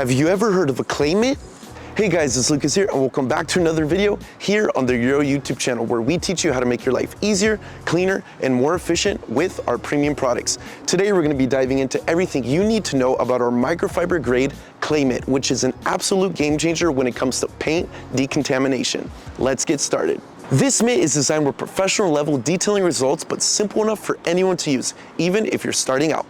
Have you ever heard of a clay mitt? Hey guys, it's Lucas here and welcome back to another video here on the Euro YouTube channel where we teach you how to make your life easier, cleaner, and more efficient with our premium products. Today we're going to be diving into everything you need to know about our microfiber grade clay mitt, which is an absolute game changer when it comes to paint decontamination. Let's get started. This mitt is designed with professional level detailing results, but simple enough for anyone to use, even if you're starting out.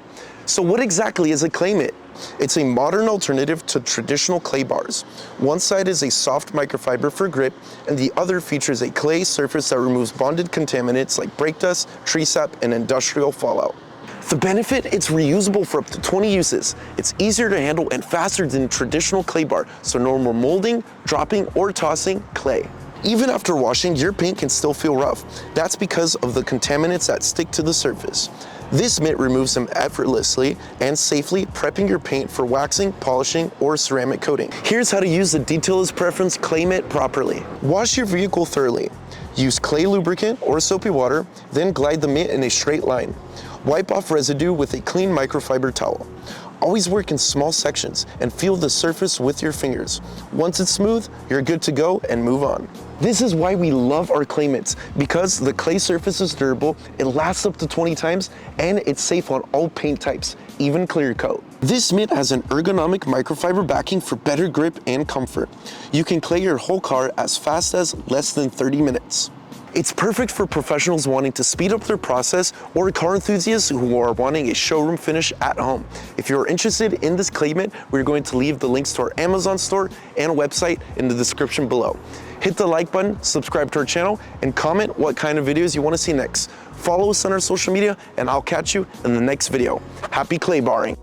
So what exactly is a clay mitt? It's a modern alternative to traditional clay bars. One side is a soft microfiber for grip, and the other features a clay surface that removes bonded contaminants like brake dust, tree sap, and industrial fallout. The benefit, it's reusable for up to 20 uses. It's easier to handle and faster than traditional clay bar, so no more molding, dropping, or tossing clay. Even after washing, your paint can still feel rough. That's because of the contaminants that stick to the surface. This mitt removes them effortlessly and safely, prepping your paint for waxing, polishing, or ceramic coating. Here's how to use the Detailer's Preference Clay Mitt properly. Wash your vehicle thoroughly. Use clay lubricant or soapy water, then glide the mitt in a straight line. Wipe off residue with a clean microfiber towel. Always work in small sections and feel the surface with your fingers. Once it's smooth, you're good to go and move on. This is why we love our clay mitts, because the clay surface is durable, it lasts up to 20 times, and it's safe on all paint types, even clear coat. This mitt has an ergonomic microfiber backing for better grip and comfort. You can clay your whole car as fast as less than 30 minutes. It's perfect for professionals wanting to speed up their process or car enthusiasts who are wanting a showroom finish at home. If you're interested in this clay mitt, we're going to leave the links to our Amazon store and website in the description below. Hit the like button, subscribe to our channel, and comment what kind of videos you want to see next. Follow us on our social media, and I'll catch you in the next video. Happy clay barring.